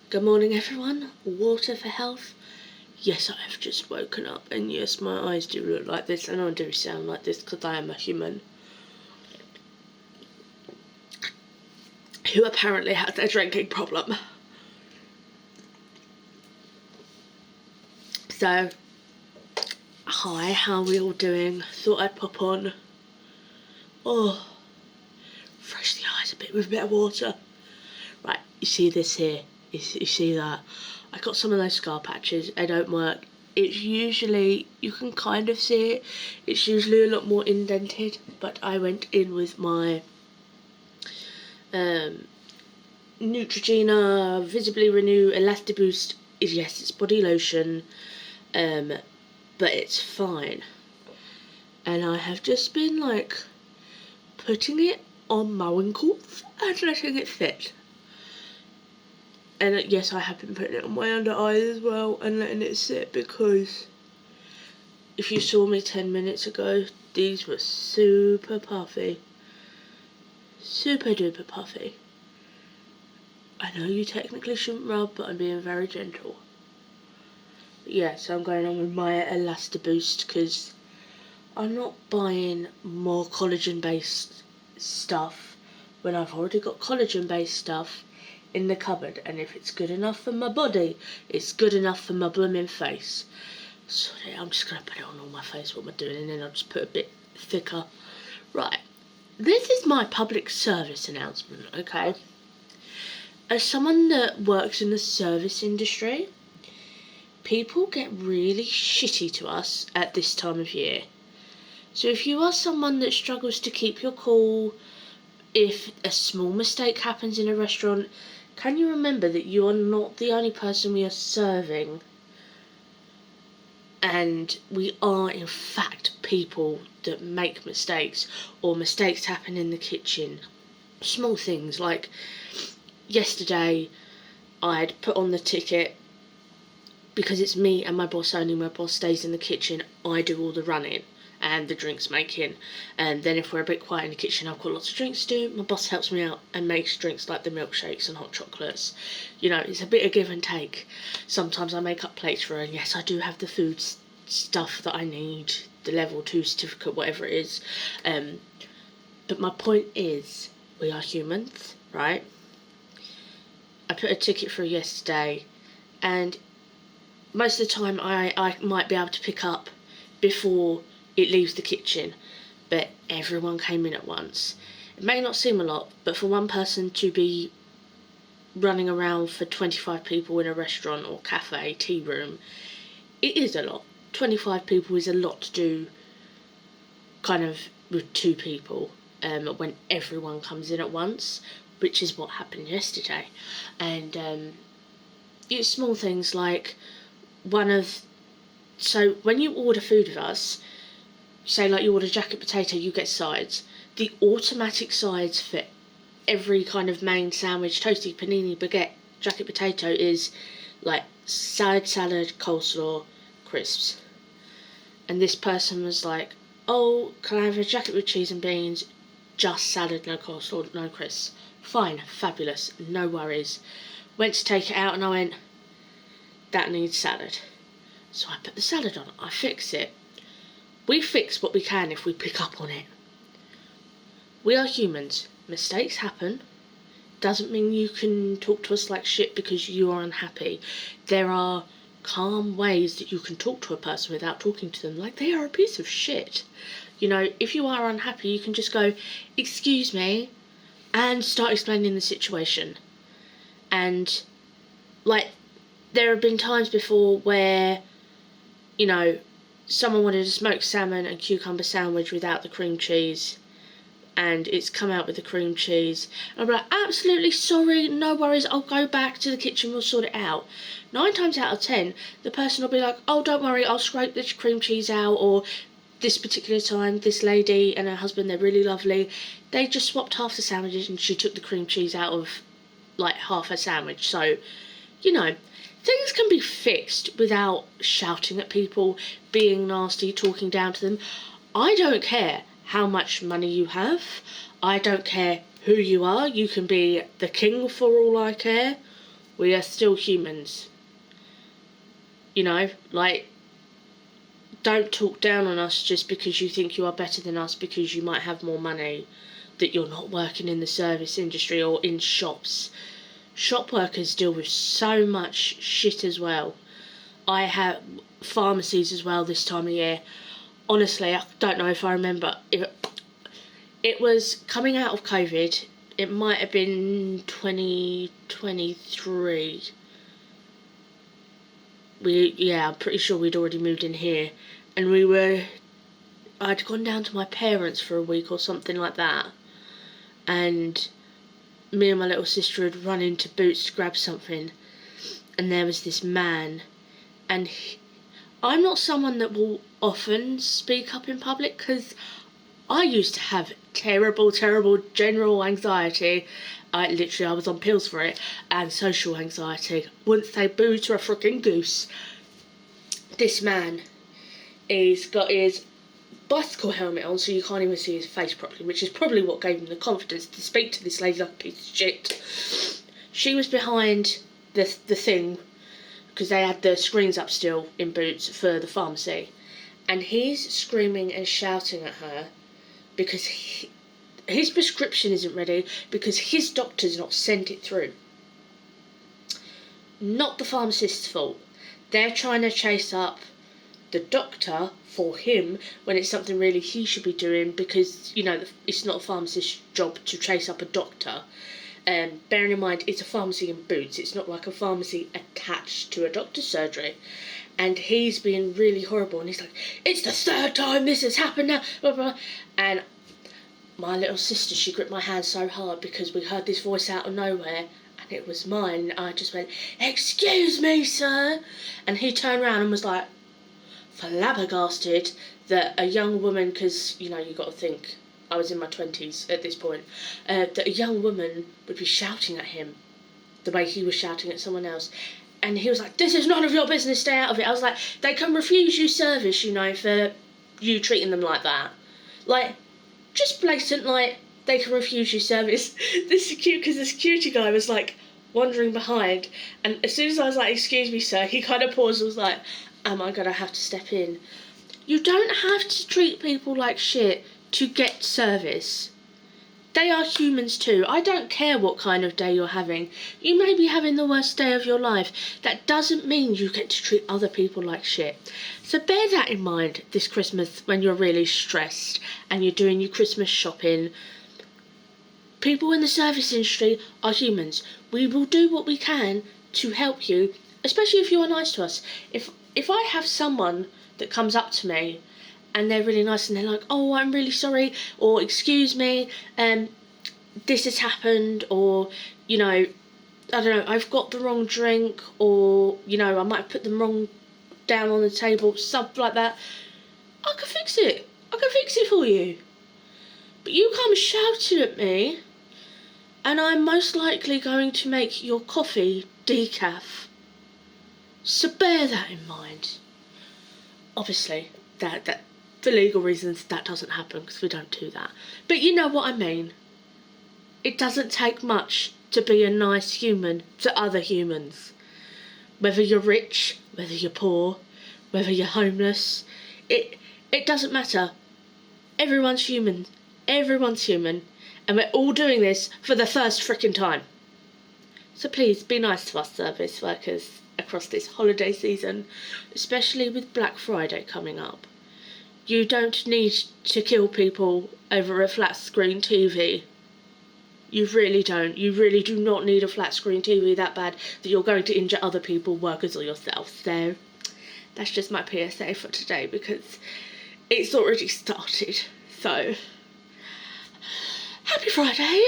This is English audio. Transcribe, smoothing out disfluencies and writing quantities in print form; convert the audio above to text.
Good morning, everyone. Water for health. Yes, I have just woken up, and yes, my eyes do look like this, and I do sound like this because I am a human who apparently has a drinking problem. So, hi, how are we all doing? Thought I'd pop on. Fresh the eyes a bit with a bit of water. Right, you see this here? You see that? I got some of those scar patches. They don't work. It's usually, you can kind of see it. It's usually a lot more indented, but I went in with my Neutrogena Visibly Renew Elastiboost. Yes, it's body lotion, but it's fine. And I have just been like putting it on my wrinkles and letting it sit. And yes, I have been putting it on my under eyes as well and letting it sit, because if you saw me 10 minutes ago, these were super puffy. Super duper puffy. I know you technically shouldn't rub, but I'm being very gentle. But yeah, so I'm going on with my Elastiboost because I'm not buying more collagen-based stuff when I've already got collagen-based stuff in the cupboard, and if it's good enough for my body, it's good enough for my blooming face. So I'm just going to put it on all my face, what am I doing, and then I'll just put a bit thicker. Right, this is my public service announcement, okay? As someone that works in the service industry, people get really shitty to us at this time of year. So if you are someone that struggles to keep your cool, if a small mistake happens in a restaurant, can you remember that you are not the only person we are serving? And we are, in fact, people that make mistakes, or mistakes happen in the kitchen. Small things like yesterday, I'd put on the ticket, because it's me and my boss only, my boss stays in the kitchen, I do all the running and the drinks making, and then if we're a bit quiet in the kitchen, I've got lots of drinks to do, my boss helps me out and makes drinks like the milkshakes and hot chocolates. You know, it's a bit of give and take. Sometimes I make up plates for her, and yes, I do have the food stuff that I need, the level 2 certificate, whatever it is, but my point is, we are humans, right? I put a ticket through yesterday, and most of the time I might be able to pick up before it leaves the kitchen, but everyone came in at once. It may not seem a lot, but for one person to be running around for 25 people in a restaurant or cafe, tea room, it is a lot. 25 people is a lot to do kind of with 2 people when everyone comes in at once, which is what happened yesterday. And it's small things like so when you order food with us, say like you order jacket potato, you get sides. The automatic sides for every kind of main sandwich, toasty, panini, baguette, jacket potato is like salad, coleslaw, crisps. And this person was like, oh, can I have a jacket with cheese and beans, just salad, no coleslaw, no crisps? Fine, fabulous, no worries. Went to take it out and I went, that needs salad. So I put the salad on, I fix it. We fix what we can if we pick up on it. We are humans. Mistakes happen. Doesn't mean you can talk to us like shit because you are unhappy. There are calm ways that you can talk to a person without talking to them like they are a piece of shit. You know, if you are unhappy, you can just go, excuse me, and start explaining the situation. And, like, there have been times before where, you know, someone wanted a smoked salmon and cucumber sandwich without the cream cheese, and it's come out with the cream cheese. And I'm like, absolutely sorry, no worries, I'll go back to the kitchen, we'll sort it out. 9 times out of 10, the person will be like, oh, don't worry, I'll scrape the cream cheese out. Or this particular time, this lady and her husband, they're really lovely, they just swapped half the sandwiches and she took the cream cheese out of, like, half her sandwich. So, you know, things can be fixed without shouting at people, being nasty, talking down to them. I don't care how much money you have. I don't care who you are. You can be the king for all I care. We are still humans. You know, like, don't talk down on us just because you think you are better than us because you might have more money, that you're not working in the service industry or in shops. Shop workers deal with so much shit as well. I have pharmacies as well this time of year. Honestly, I don't know if I remember. It was coming out of COVID. It might have been 2023. I'm pretty sure we'd already moved in here. And I'd gone down to my parents for a week or something like that. And me and my little sister had run into Boots to grab something. And there was this man. And I'm not someone that will often speak up in public because I used to have terrible general anxiety. I was on pills for it, and social anxiety. Wouldn't say boo to a freaking goose. This man, he's got his bicycle helmet on so you can't even see his face properly, which is probably what gave him the confidence to speak to this lady like a piece of shit. She was behind the thing, because they had the screens up still in Boots for the pharmacy, and he's screaming and shouting at her because his prescription isn't ready because his doctor's not sent it through. Not the pharmacist's fault. They're trying to chase up the doctor for him when it's something really he should be doing, because, you know, it's not a pharmacist's job to chase up a doctor. Bearing in mind, it's a pharmacy in Boots. It's not like a pharmacy attached to a doctor's surgery. And he's being really horrible. And he's like, it's the third time this has happened now. Blah, blah. And my little sister, she gripped my hand so hard because we heard this voice out of nowhere. And it was mine. I just went, excuse me, sir. And he turned around and was like, flabbergasted that a young woman, because, you know, you got to think, I was in my 20s at this point, that a young woman would be shouting at him the way he was shouting at someone else. And he was like, this is none of your business, stay out of it. I was like, they can refuse you service, you know, for you treating them like that. Like, just blatant, like, they can refuse you service. This is cute because the security guy was like wandering behind, and as soon as I was like, excuse me, sir, he kind of paused and was like, am I going to have to step in? You don't have to treat people like shit to get service. They are humans too. I don't care what kind of day you're having. You may be having the worst day of your life. That doesn't mean you get to treat other people like shit. So bear that in mind this Christmas when you're really stressed and you're doing your Christmas shopping. People in the service industry are humans. We will do what we can to help you, especially if you are nice to us. If I have someone that comes up to me and they're really nice and they're like, oh, I'm really sorry, or excuse me, this has happened, or, you know, I don't know, I've got the wrong drink, or, you know, I might have put them wrong down on the table, stuff like that, I can fix it. I can fix it for you. But you come shouting at me, and I'm most likely going to make your coffee decaf. So bear that in mind. Obviously, that for legal reasons, that doesn't happen because we don't do that. But you know what I mean. It doesn't take much to be a nice human to other humans. Whether you're rich, whether you're poor, whether you're homeless, it doesn't matter. Everyone's human. Everyone's human. And we're all doing this for the first frickin' time. So please, be nice to us service workers across this holiday season, especially with Black Friday coming up. You don't need to kill people over a flat screen TV. You really don't. You really do not need a flat screen TV that bad that you're going to injure other people, workers or yourself. So that's just my PSA for today because it's already started. So happy Friday.